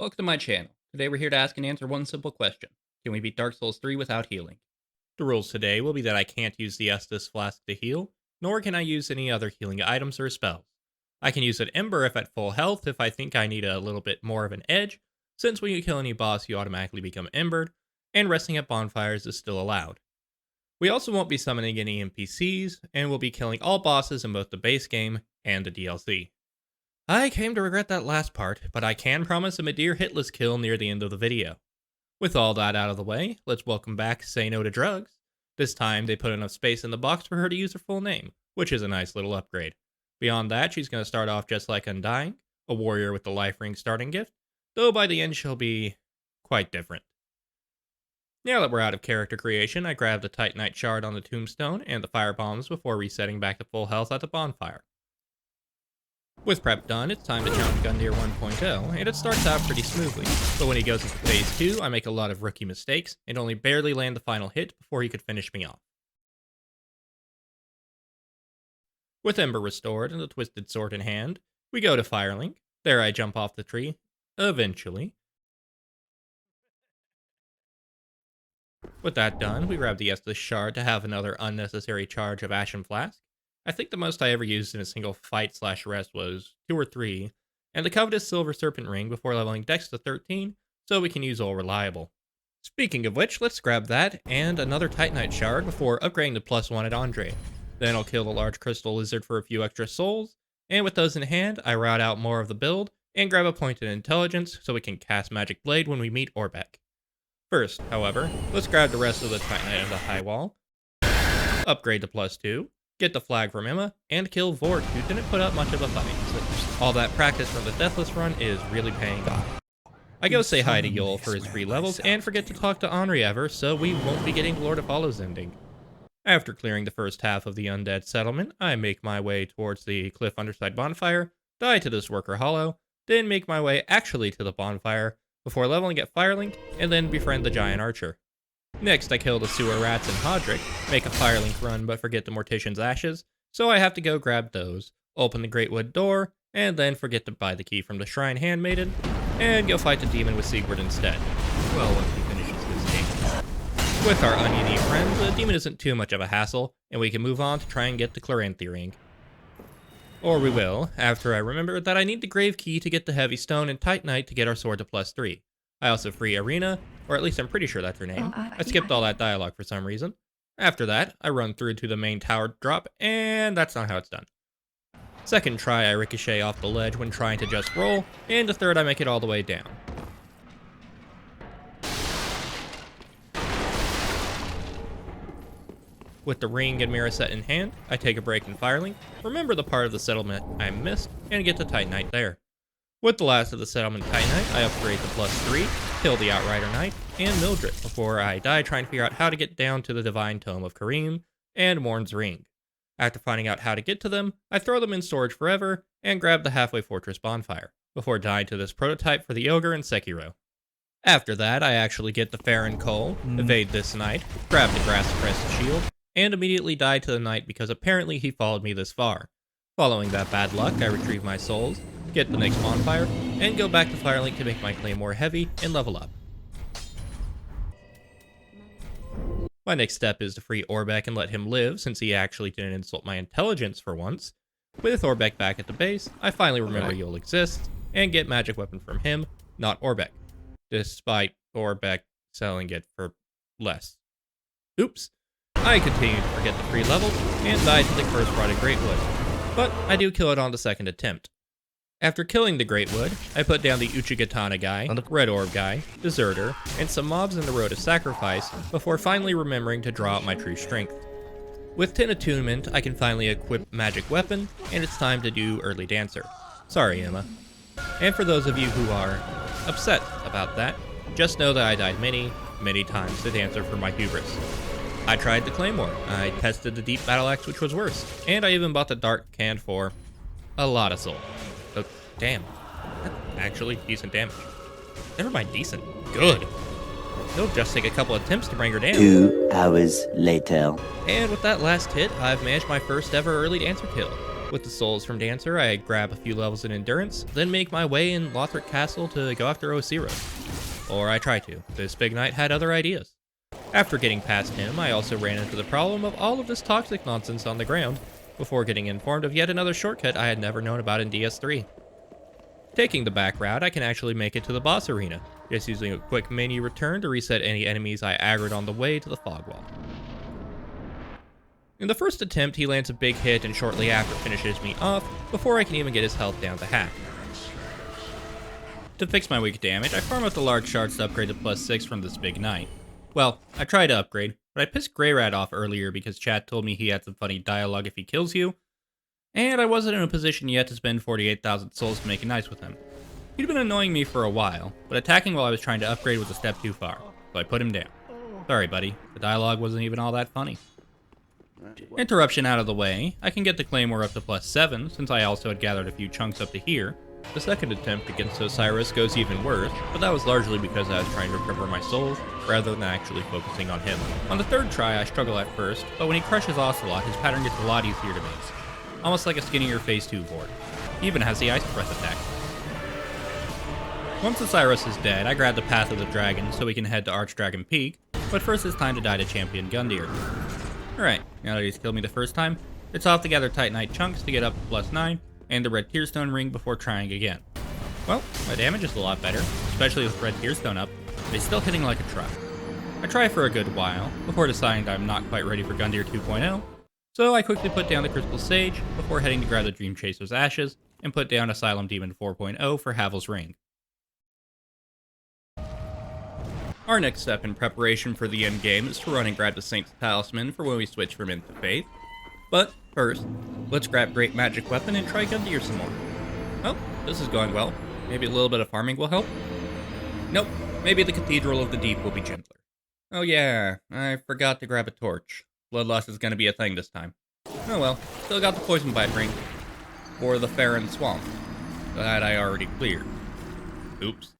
Welcome to my channel. Today we're here to ask and answer one simple question. Can we beat Dark Souls 3 without healing? The rules today will be that I can't use the Estus Flask to heal, nor can I use any other healing items or spells. I can use an Ember if at full health if I think I need a little bit more of an edge, since when you kill any boss you automatically become embered, and resting at bonfires is still allowed. We also won't be summoning any NPCs, and we'll be killing all bosses in both the base game and the DLC. I came to regret that last part, but I can promise a Midir hitless kill near the end of the video. With all that out of the way, let's welcome back Say No to Drugs. This time, they put enough space in the box for her to use her full name, which is a nice little upgrade. Beyond that, she's going to start off just like Undying, a warrior with the life ring starting gift, though by the end she'll be quite different. Now that we're out of character creation, I grabbed the Titanite shard on the tombstone and the fire bombs before resetting back to full health at the bonfire. With prep done, it's time to challenge Gundyr 1.0, and it starts out pretty smoothly, but when he goes into phase 2, I make a lot of rookie mistakes, and only barely land the final hit before he could finish me off. With Ember restored and the Twisted Sword in hand, we go to Firelink. There I jump off the tree, eventually. With that done, we grab the Estus shard to have another unnecessary charge of Ashen Flask. I think the most I ever used in a single fight/rest was 2 or 3, and the covetous Silver Serpent Ring before leveling Dex to 13, so we can use All Reliable. Speaking of which, let's grab that and another Titanite shard before upgrading to +1 at Andre. Then I'll kill the large crystal lizard for a few extra souls, and with those in hand, I route out more of the build and grab a point in intelligence so we can cast Magic Blade when we meet Orbeck. First, however, let's grab the rest of the Titanite of the High Wall, upgrade to +2, get the flag from Emma, and kill Vort, who didn't put up much of a fight. All that practice from the Deathless run is really paying off. I go say hi to Yol for his free levels, and forget to talk to Henri ever, so we won't be getting Lord of Hollows ending. After clearing the first half of the undead settlement, I make my way towards the cliff underside bonfire, die to this worker hollow, then make my way actually to the bonfire, before leveling at Firelink, and then befriend the giant archer. Next, I kill the sewer rats and Hodrick, make a Firelink run but forget the Mortician's ashes, so I have to go grab those, open the Great Wood door, and then forget to buy the key from the Shrine Handmaiden, and go fight the demon with Siegward instead. Well, once he finishes this game. With our oniony friends, the demon isn't too much of a hassle, and we can move on to try and get the Chloranthy ring. Or we will, after I remember that I need the Grave Key to get the Heavy Stone and Titanite to get our sword to +3. I also free Arena, or at least I'm pretty sure that's her name. I skipped all that dialogue for some reason. After that, I run through to the main tower drop, and that's not how it's done. Second try, I ricochet off the ledge when trying to just roll, and the third, I make it all the way down. With the ring and mirror set in hand, I take a break in Firelink, remember the part of the settlement I missed, and get the Titanite there. With the last of the settlement Titanite, I upgrade to +3, kill the Outrider Knight, and Mildred before I die trying to figure out how to get down to the Divine Tome of Karim and Morn's Ring. After finding out how to get to them, I throw them in storage forever and grab the Halfway Fortress bonfire, before dying to this prototype for the Ogre and Sekiro. After that, I actually get the Farron Coal, evade this knight, grab the Grass Crest shield, and immediately die to the knight because apparently he followed me this far. Following that bad luck, I retrieve my souls, get the next bonfire, and go back to Firelink to make my claymore heavy and level up. My next step is to free Orbeck and let him live since he actually didn't insult my intelligence for once. With Orbeck back at the base, I finally remember Yol exists and get magic weapon from him, not Orbeck, despite Orbeck selling it for less. Oops. I continue to forget the free levels and die to the Curse Rotted Greatwood, but I do kill it on the second attempt. After killing the Greatwood, I put down the Uchigatana guy, Red Orb guy, Deserter, and some mobs in the Road of Sacrifice before finally remembering to draw out my true strength. With 10 attunement, I can finally equip Magic Weapon, and it's time to do Early Dancer. Sorry, Emma. And for those of you who are upset about that, just know that I died many, many times to Dancer for my hubris. I tried the Claymore, I tested the Deep Battle Axe, which was worse, and I even bought the Dark Can for a lot of soul. Oh, damn. That's actually decent damage. Never mind decent. Good. It'll just take a couple attempts to bring her down. 2 hours later. And with that last hit, I've managed my first ever early dancer kill. With the souls from Dancer, I grab a few levels in Endurance, then make my way in Lothric Castle to go after Osiro. Or I try to. This big knight had other ideas. After getting past him, I also ran into the problem of all of this toxic nonsense on the ground, before getting informed of yet another shortcut I had never known about in DS3. Taking the back route, I can actually make it to the boss arena, just using a quick menu return to reset any enemies I aggroed on the way to the fog wall. In the first attempt, he lands a big hit and shortly after finishes me off, before I can even get his health down to half. To fix my weak damage, I farm up the large shards to upgrade to +6 from this big knight. Well, I tried to upgrade, but I pissed Greyrat off earlier because chat told me he had some funny dialogue if he kills you, and I wasn't in a position yet to spend 48,000 souls to make it nice with him. He'd been annoying me for a while, but attacking while I was trying to upgrade was a step too far, so I put him down. Sorry buddy, the dialogue wasn't even all that funny. Interruption out of the way, I can get the Claymore up to +7 since I also had gathered a few chunks up to here. The second attempt against Osiris goes even worse, but that was largely because I was trying to recover my souls, rather than actually focusing on him. On the third try, I struggle at first, but when he crushes Ocelot, his pattern gets a lot easier to make. Almost like a skinnier Phase 2 board. He even has the Ice Breath attack. Once Osiris is dead, I grab the Path of the Dragon so we can head to Archdragon Peak, but first it's time to die to Champion Gundyr. Alright, now that he's killed me the first time, it's off to gather Titanite chunks to get up to +9, and the Red Tearstone ring before trying again. Well, my damage is a lot better, especially with Red Tearstone up, but he's still hitting like a truck. I try for a good while, before deciding that I'm not quite ready for Gundyr 2.0, so I quickly put down the Crystal Sage, before heading to grab the Dream Chaser's Ashes, and put down Asylum Demon 4.0 for Havel's Ring. Our next step in preparation for the end game is to run and grab the Saint's Talisman for when we switch from Int to Faith. But first, let's grab Great Magic Weapon and try Gundyr some more. Oh, this is going well. Maybe a little bit of farming will help? Nope, maybe the Cathedral of the Deep will be gentler. Oh yeah, I forgot to grab a torch. Bloodlust is gonna be a thing this time. Oh well, still got the Poison Bite ring. Or the Farron Swamp. That I already cleared. Oops.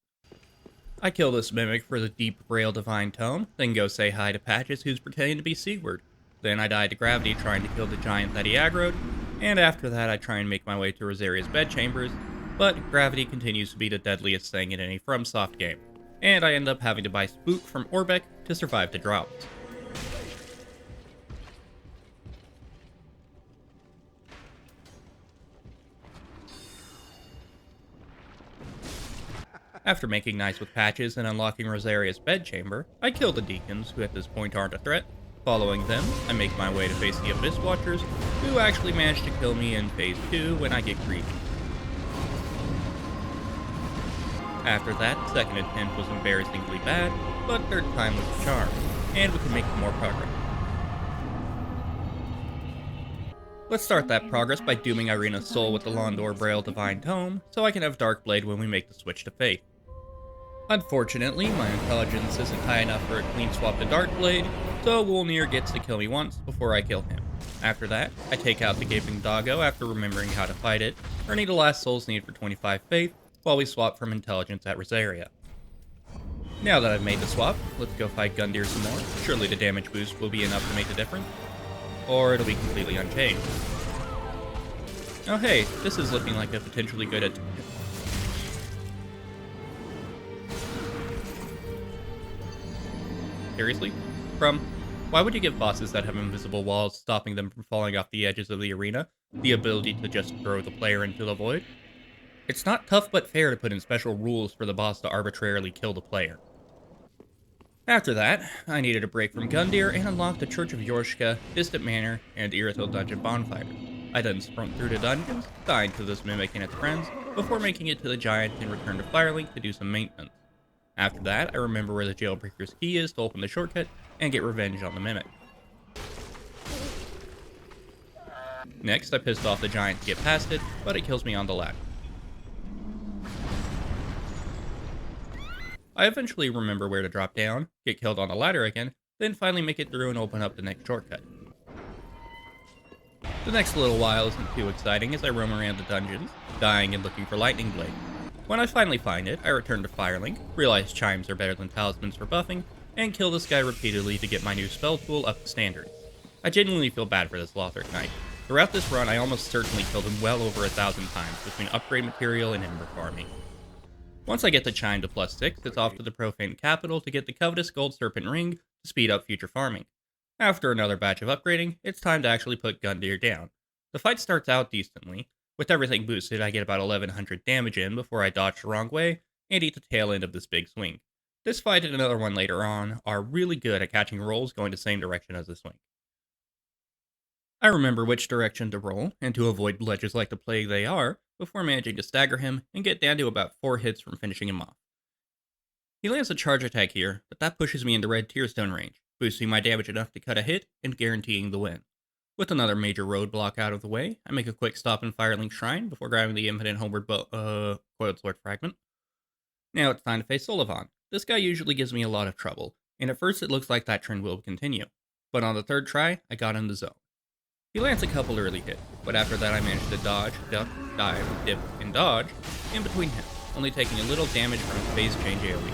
I kill this mimic for the Deep Braille Divine Tome, then go say hi to Patches who's pretending to be Seaward. Then I die to Gravity trying to kill the giant that he aggroed, and after that I try and make my way to Rosaria's bedchambers, but Gravity continues to be the deadliest thing in any FromSoft game, and I end up having to buy Spook from Orbeck to survive the drops. After making nice with Patches and unlocking Rosaria's bedchamber, I kill the Deacons, who at this point aren't a threat. Following them, I make my way to face the Abyss Watchers, who actually managed to kill me in Phase 2 when I get greedy. After that, second attempt was embarrassingly bad, but third time was a charm, and we can make more progress. Let's start that progress by dooming Irina's soul with the Londor Braille Divine Tome, so I can have Darkblade when we make the switch to Faith. Unfortunately, my intelligence isn't high enough for a clean swap to Darkblade, so Wolnir gets to kill me once before I kill him. After that, I take out the Gaping Doggo after remembering how to fight it, earning the last souls needed for 25 Faith, while we swap from intelligence at Rosaria. Now that I've made the swap, let's go fight Gundyr some more. Surely the damage boost will be enough to make the difference. Or it'll be completely unchanged. Oh hey, this is looking like a potentially good attempt. Seriously? Why would you give bosses that have invisible walls stopping them from falling off the edges of the arena the ability to just throw the player into the void? It's not tough but fair to put in special rules for the boss to arbitrarily kill the player. After that, I needed a break from Gundyr and unlocked the Church of Yorshka, Distant Manor, and Irythill Dungeon Bonfire. I then sprung through the dungeons, dying to this mimic and its friends, before making it to the giant and return to Firelink to do some maintenance. After that, I remember where the Jailbreaker's key is to open the shortcut and get revenge on the mimic. Next, I pissed off the giant to get past it, but it kills me on the ladder. I eventually remember where to drop down, get killed on the ladder again, then finally make it through and open up the next shortcut. The next little while isn't too exciting as I roam around the dungeons, dying and looking for Lightning Blade. When I finally find it, I return to Firelink, realize chimes are better than talismans for buffing, and kill this guy repeatedly to get my new spell tool up to standard. I genuinely feel bad for this Lothric knight. Throughout this run, I almost certainly killed him well over 1,000 times between upgrade material and ember farming. Once I get the chime to +6, it's off to the profane capital to get the covetous gold serpent ring to speed up future farming. After another batch of upgrading, it's time to actually put Gundyr down. The fight starts out decently. With everything boosted, I get about 1100 damage in before I dodge the wrong way and eat the tail end of this big swing. This fight and another one later on are really good at catching rolls going the same direction as the swing. I remember which direction to roll, and to avoid ledges like the plague they are, before managing to stagger him and get down to about 4 hits from finishing him off. He lands a charge attack here, but that pushes me into red tearstone range, boosting my damage enough to cut a hit and guaranteeing the win. With another major roadblock out of the way, I make a quick stop in Firelink Shrine before grabbing the infinite homeward Coiled Sword Fragment. Now it's time to face Sullivan. This guy usually gives me a lot of trouble, and at first it looks like that trend will continue. But on the third try, I got in the zone. He lands a couple early hits, but after that I managed to dodge, duck, dive, dip, and dodge in between him, only taking a little damage from his phase change AoE.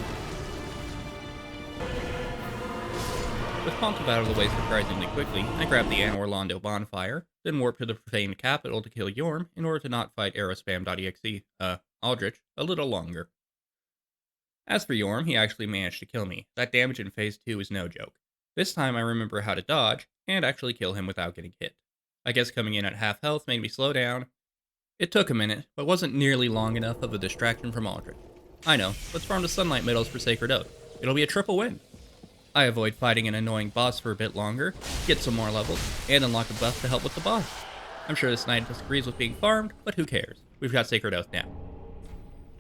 With Pontiff out of the way surprisingly quickly, I grab the Anor Londo bonfire, then warp to the profaned capital to kill Yorm in order to not fight aerospam.exe, Aldrich, a little longer. As for Yorm, he actually managed to kill me. That damage in phase 2 is no joke. This time I remember how to dodge, and actually kill him without getting hit. I guess coming in at half health made me slow down. It took a minute, but wasn't nearly long enough of a distraction from Aldrich. I know, let's farm the Sunlight Medals for Sacred Oath. It'll be a triple win. I avoid fighting an annoying boss for a bit longer, get some more levels, and unlock a buff to help with the boss. I'm sure this knight disagrees with being farmed, but who cares? We've got Sacred Oath now.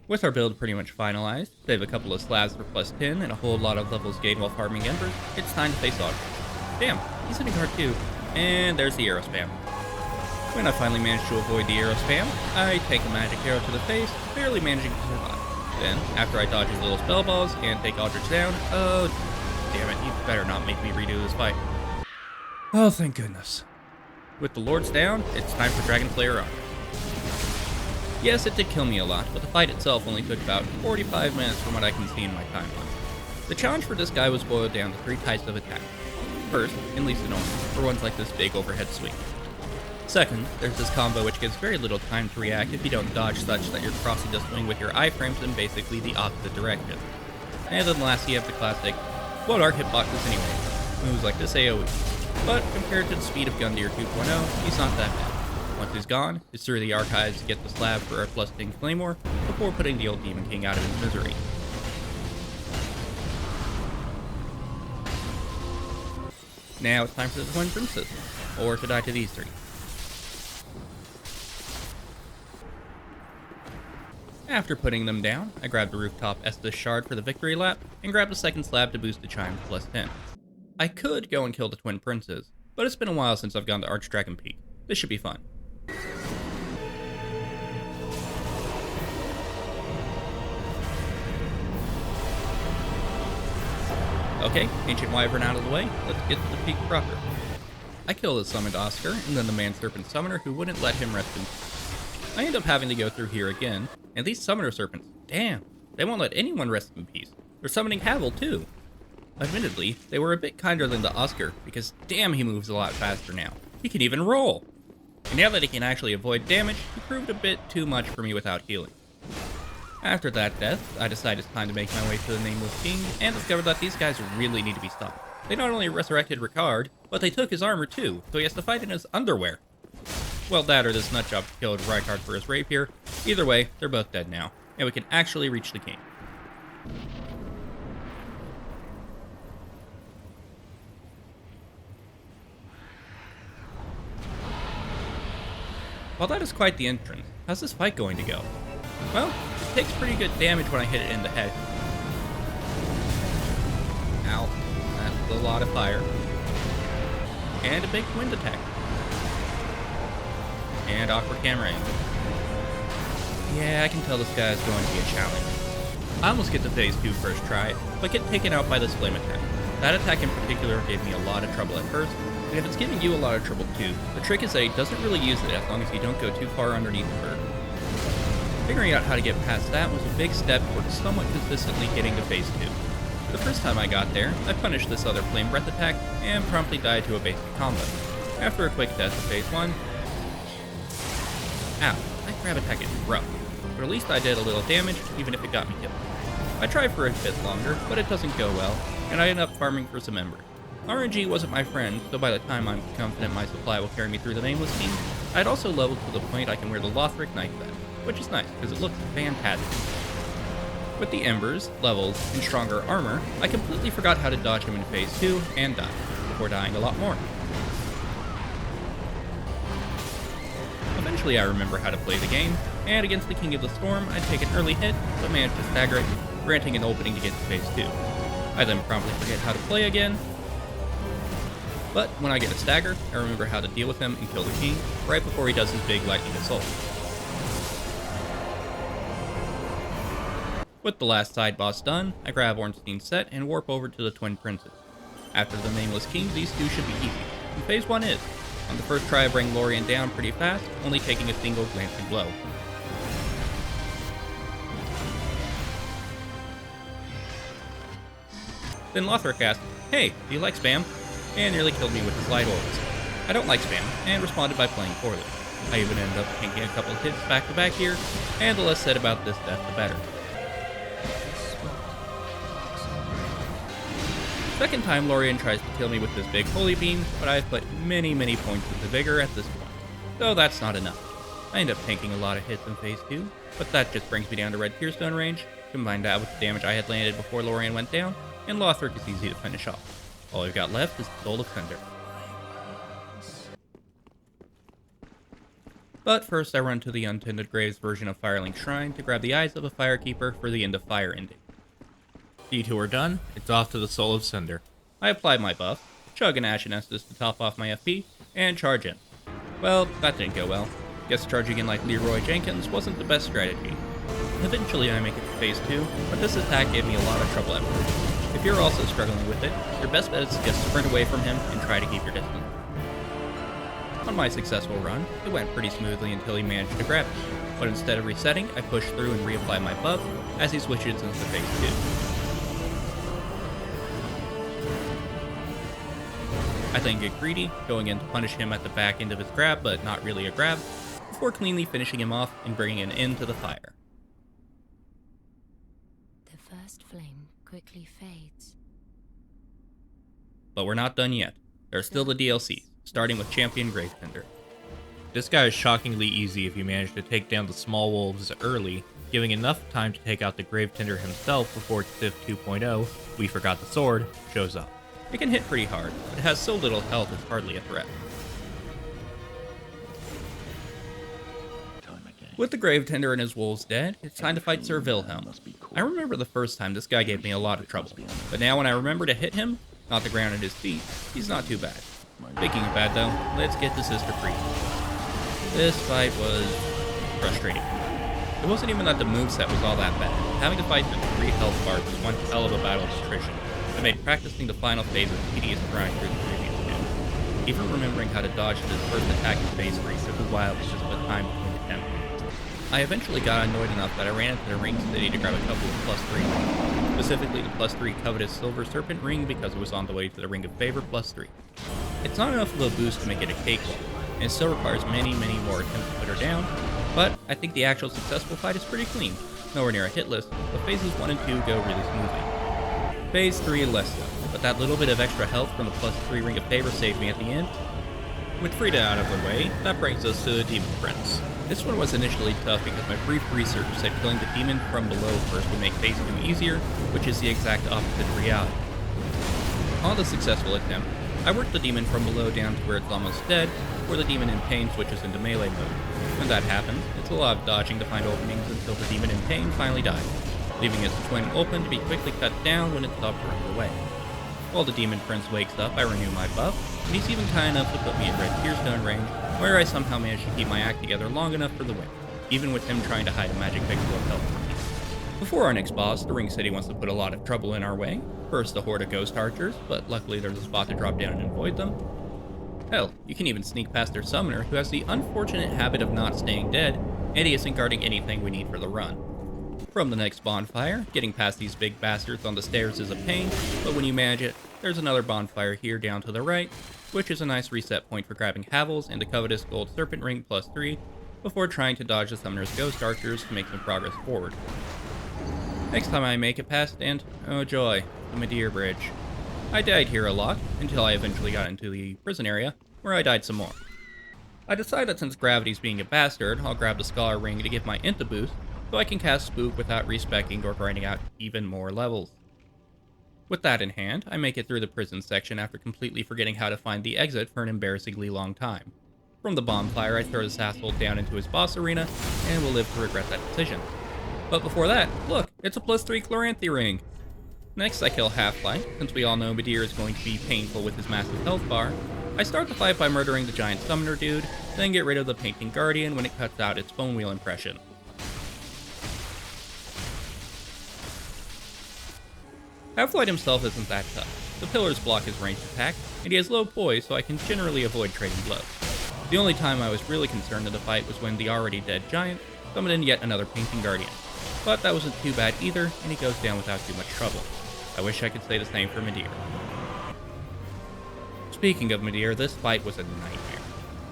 With our build pretty much finalized, save a couple of slabs for +10 and a whole lot of levels gained while farming embers, it's time to face Aldrich. Damn, he's hitting hard too. And there's the arrow spam. When I finally manage to avoid the arrow spam, I take a magic arrow to the face, barely managing to survive. Then, after I dodge his little spell balls and take Aldrich down, oh, damn it, you better not make me redo this fight. Oh, thank goodness. With the lords down, it's time for Dragon Slayer up. Yes, it did kill me a lot, but the fight itself only took about 45 minutes from what I can see in my timeline. The challenge for this guy was boiled down to 3 types of attack. First, and least annoying, for ones like this big overhead swing. Second, there's this combo which gives very little time to react if you don't dodge such that you're crossing the swing with your iframes in basically the opposite direction. And then last you have the classic, what are hitboxes anyway? Moves like this AoE. But compared to the speed of Gundyr 2.0, he's not that bad. Once he's gone, it's through the archives to get the slab for our +10 Claymore before putting the old Demon King out of his misery. Now it's time for the Twin Princes, or to die to these 3. After putting them down, I grabbed the rooftop Estus shard for the victory lap, and grabbed a second slab to boost the chime to +10. I could go and kill the Twin Princes, but it's been a while since I've gone to Archdragon Peak. This should be fun. Okay, Ancient Wyvern out of the way, let's get to the peak proper. I kill the summoned Oscar, and then the Man-Serpent Summoner who wouldn't let him rest in peace. I end up having to go through here again, and these Summoner Serpents, damn, they won't let anyone rest in peace. They're summoning Havel too. Admittedly, they were a bit kinder than the Oscar, because damn he moves a lot faster now. He can even roll! And now that he can actually avoid damage, he proved a bit too much for me without healing. After that death, I decided it's time to make my way to the Nameless King, and discovered that these guys really need to be stopped. They not only resurrected Ricard, but they took his armor too, so he has to fight in his underwear. Well, that or this nutjob killed Ricard for his rapier. Either way, they're both dead now, and we can actually reach the king. While that is quite the entrance, how's this fight going to go? Well, it takes pretty good damage when I hit it in the head. Ow, that's a lot of fire. And a big wind attack. And awkward camera angle. Yeah, I can tell this guy is going to be a challenge. I almost get to phase 2 first try, but get taken out by this flame attack. That attack in particular gave me a lot of trouble at first, and if it's giving you a lot of trouble too, the trick is that he doesn't really use it as long as you don't go too far underneath the bird. Figuring out how to get past that was a big step towards somewhat consistently getting to phase 2. The first time I got there, I punished this other flame breath attack, and promptly died to a basic combo. After a quick death to phase 1, Ow, that grab attack is rough, but at least I did a little damage, even if it got me killed. I tried for a bit longer, but it doesn't go well, and I end up farming for some embers. RNG wasn't my friend, so by the time I'm confident my supply will carry me through the Nameless King, I'd also leveled to the point I can wear the Lothric knife set, which is nice, because it looks fantastic. With the embers, levels, and stronger armor, I completely forgot how to dodge him in phase 2 and died, before dying a lot more. Eventually I remember how to play the game, and against the King of the Storm, I'd take an early hit, but managed to stagger it, granting an opening to get to phase 2. I then promptly forget how to play again, but when I get a stagger, I remember how to deal with him and kill the King, right before he does his big lightning assault. With the last side boss done, I grab Ornstein's set and warp over to the Twin Princes. After the Nameless King, these two should be easy, and phase 1 is. On the first try I bring Lorien down pretty fast, only taking a single glancing blow. Then Lothric asked, "Hey, do you like spam?" and nearly killed me with his light orbs. I don't like spam, and responded by playing poorly. I even ended up taking a couple hits back to back here, and the less said about this death the better. Second time Lorien tries to kill me with this big holy beam, but I've put many points into vigor at this point, so that's not enough. I end up tanking a lot of hits in phase 2, but that just brings me down to red tearstone range. Combine that with the damage I had landed before Lorien went down, and Lothric is easy to finish off. All I've got left is the Soul of Thunder. But first I run to the Untended Graves version of Firelink Shrine to grab the Eyes of a Firekeeper for the End of Fire ending. These two are done, it's off to the Soul of Cinder. I apply my buff, chug an Ashen Estus to top off my FP, and charge in. Well, that didn't go well. Guess charging in like Leroy Jenkins wasn't the best strategy. Eventually I make it to phase 2, but this attack gave me a lot of trouble at first. If you're also struggling with it, your best bet is to just sprint away from him and try to keep your distance. On my successful run, it went pretty smoothly until he managed to grab me, but instead of resetting, I push through and reapply my buff as he switches into phase 2. I then get greedy, going in to punish him at the back end of his grab, but not really a grab, before cleanly finishing him off and bringing an end to the fire. The first flame quickly fades. But we're not done yet. There are still the DLCs, starting with Champion Gravetender. This guy is shockingly easy if you manage to take down the small wolves early, giving enough time to take out the Gravetender himself before Sif 2.0, We Forgot the Sword, shows up. It can hit pretty hard, but it has so little health it's hardly a threat. With the Gravetender and his wolves dead, it's time to fight Sir Wilhelm. I remember the first time this guy gave me a lot of trouble, but now when I remember to hit him, not the ground at his feet, he's not too bad. Speaking of bad though, let's get to Sister Free. This fight was frustrating. It wasn't even that the moveset was all that bad. Having to fight the 3 health bars was one hell of a battle of attrition. I made practicing the final phase a tedious grind through the previous 2. Even remembering how to dodge his first attack in phase 3 took a while because of the time between attempts. I eventually got annoyed enough that I ran into the ring city to grab a couple of +3 rings, specifically the +3 covetous Silver Serpent ring because it was on the way to the Ring of Favor +3. It's not enough of a boost to make it a cakewalk, and it still requires many more attempts to put her down, but I think the actual successful fight is pretty clean. Nowhere near a hit list, but phases 1 and 2 go really smoothly. Phase 3 less so, but that little bit of extra health from the +3 Ring of Favor saved me at the end. With Frida out of the way, that brings us to the Demon Prince. This one was initially tough because my brief research said killing the demon from below first would make phase 2 easier, which is the exact opposite of reality. On the successful attempt, I worked the demon from below down to where it's almost dead, before the demon in pain switches into melee mode. When that happens, it's a lot of dodging to find openings until the demon in pain finally dies, leaving its twin open to be quickly cut down when it stops running away. While the Demon Prince wakes up, I renew my buff, and he's even kind enough to put me in red tearstone range, where I somehow manage to keep my act together long enough for the win, even with him trying to hide a magic pixel of health from me. Before our next boss, the Ring City wants to put a lot of trouble in our way. First, a horde of ghost archers, but luckily there's a spot to drop down and avoid them. Hell, you can even sneak past their summoner, who has the unfortunate habit of not staying dead, and he isn't guarding anything we need for the run. From the next bonfire, getting past these big bastards on the stairs is a pain, but when you manage it, there's another bonfire here down to the right, which is a nice reset point for grabbing Havels and the covetous gold serpent ring +3, before trying to dodge the summoner's ghost archers to make some progress forward. Next time I make it past, and oh joy, the Midir Bridge. I died here a lot, until I eventually got into the prison area, where I died some more. I decided that since Gravity's being a bastard, I'll grab the Scholar Ring to give my Int a boost, so I can cast Spook without respecking or grinding out even more levels. With that in hand, I make it through the prison section after completely forgetting how to find the exit for an embarrassingly long time. From the bonfire, I throw this asshole down into his boss arena, and will live to regret that decision. But before that, look, it's a +3 Chloranthy ring! Next, I kill Half-Life, since we all know Midir is going to be painful with his massive health bar. I start the fight by murdering the giant summoner dude, then get rid of the Painting Guardian when it cuts out its bone wheel impression. Half-Light himself isn't that tough. The pillars block his ranged attack, and he has low poise, so I can generally avoid trading blows. The only time I was really concerned in the fight was when the already dead giant summoned in yet another Painting Guardian. But that wasn't too bad either, and he goes down without too much trouble. I wish I could say the same for Midir. Speaking of Midir, this fight was a nightmare.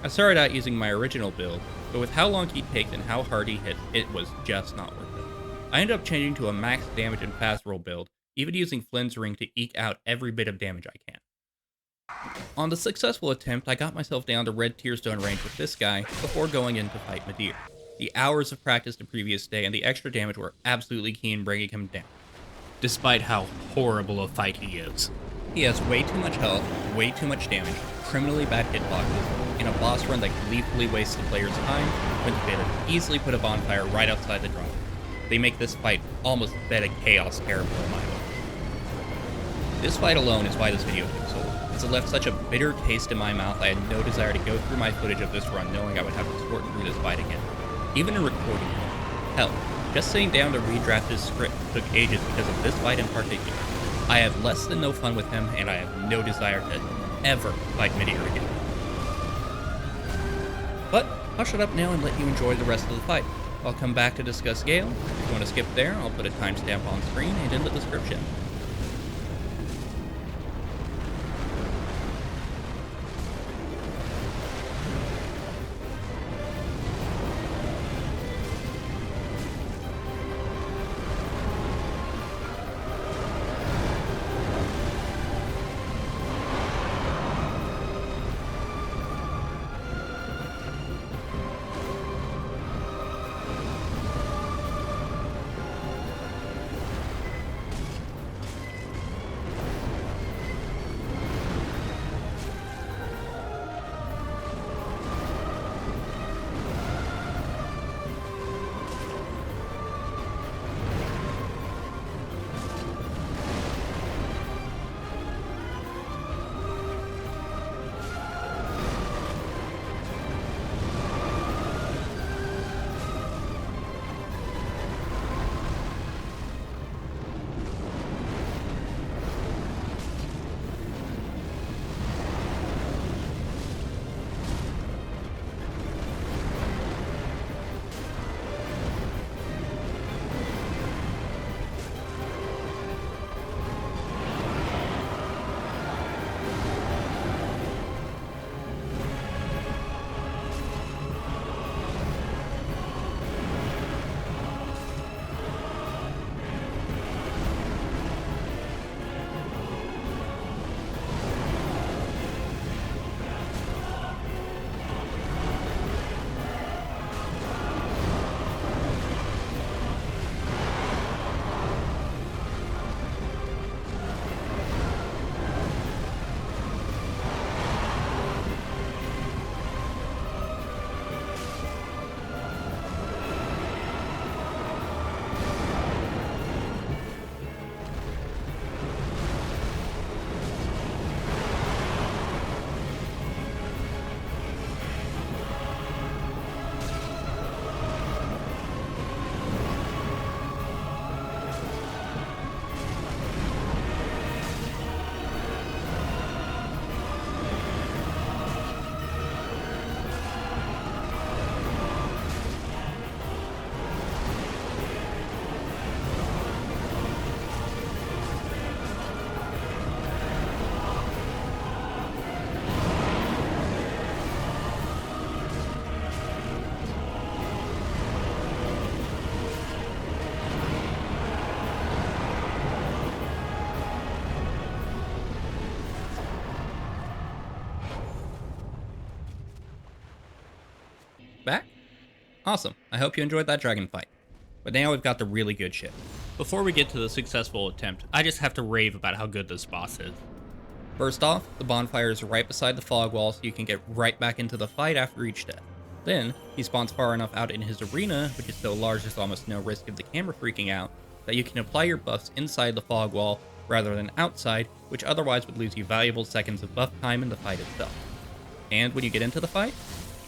I started out using my original build, but with how long he takes and how hard he hits, it was just not worth it. I ended up changing to a max damage and fast roll build, even using Flynn's ring to eke out every bit of damage I can. On the successful attempt, I got myself down to red Tearstone range with this guy before going in to fight Midir. The hours of practice the previous day and the extra damage were absolutely key in bringing him down. Despite how horrible a fight he is. He has way too much health, way too much damage, criminally bad hitboxes, and a boss run that gleefully wastes the player's time when they could easily put a bonfire right outside the drop. They make this fight almost beta chaos terrible in my book. This fight alone is why this video took so long, as it left such a bitter taste in my mouth I had no desire to go through my footage of this run knowing I would have to sort through this fight again. Even in recording it. Hell, just sitting down to redraft his script took ages because of this fight in particular. I have less than no fun with him, and I have no desire to ever fight Midir again. But I'll shut up now and let you enjoy the rest of the fight. I'll come back to discuss Gael. If you want to skip there, I'll put a timestamp on screen and in the description. Awesome, I hope you enjoyed that dragon fight. But now we've got the really good shit. Before we get to the successful attempt, I just have to rave about how good this boss is. First off, the bonfire is right beside the fog wall so you can get right back into the fight after each death. Then, he spawns far enough out in his arena, which is so large there's almost no risk of the camera freaking out, that you can apply your buffs inside the fog wall rather than outside, which otherwise would lose you valuable seconds of buff time in the fight itself. And when you get into the fight,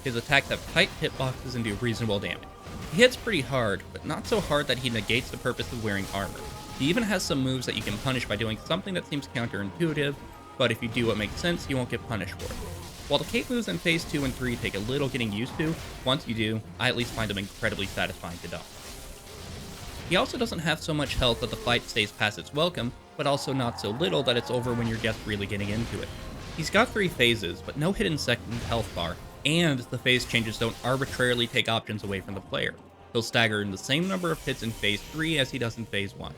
his attacks have tight hitboxes and do reasonable damage. He hits pretty hard, but not so hard that he negates the purpose of wearing armor. He even has some moves that you can punish by doing something that seems counterintuitive, but if you do what makes sense, you won't get punished for it. While the cape moves in phase 2 and 3 take a little getting used to, once you do, I at least find them incredibly satisfying to dodge. He also doesn't have so much health that the fight stays past its welcome, but also not so little that it's over when you're just really getting into it. He's got 3 phases, but no hidden second health bar, and the phase changes don't arbitrarily take options away from the player. He'll stagger in the same number of hits in phase 3 as he does in phase 1.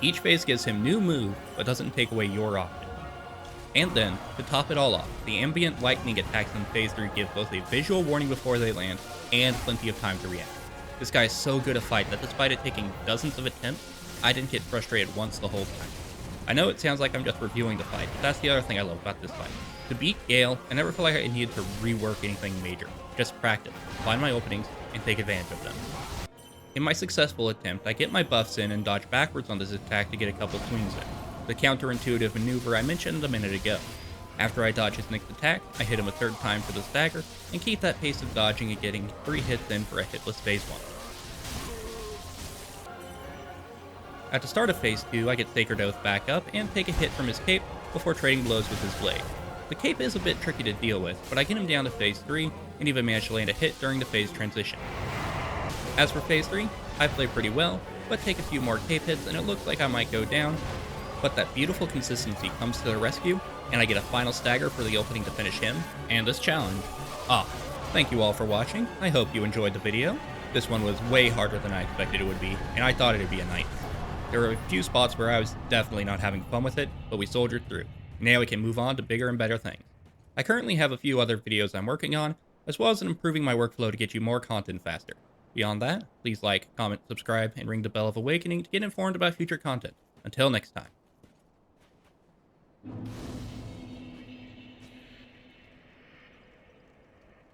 Each phase gives him new move, but doesn't take away your option. And then, to top it all off, the ambient lightning attacks in phase 3 give both a visual warning before they land, and plenty of time to react. This guy is so good a fight that despite it taking dozens of attempts, I didn't get frustrated once the whole time. I know it sounds like I'm just reviewing the fight, but that's the other thing I love about this fight. To beat Gael, I never felt like I needed to rework anything major. Just practice, find my openings, and take advantage of them. In my successful attempt, I get my buffs in and dodge backwards on this attack to get a couple swings in. The counterintuitive maneuver I mentioned a minute ago. After I dodge his next attack, I hit him a third time for the stagger, and keep that pace of dodging and getting 3 hits in for a hitless phase 1. At the start of phase 2, I get Sacred Oath back up and take a hit from his cape before trading blows with his blade. The cape is a bit tricky to deal with, but I get him down to phase 3 and even manage to land a hit during the phase transition. As for phase 3, I play pretty well, but take a few more cape hits and it looks like I might go down, but that beautiful consistency comes to the rescue, and I get a final stagger for the opening to finish him and this challenge. Thank you all for watching. I hope you enjoyed the video. This one was way harder than I expected it would be, and I thought it would be a night. There were a few spots where I was definitely not having fun with it, but we soldiered through. Now we can move on to bigger and better things. I currently have a few other videos I'm working on, as well as improving my workflow to get you more content faster. Beyond that, please like, comment, subscribe, and ring the bell of awakening to get informed about future content. Until next time.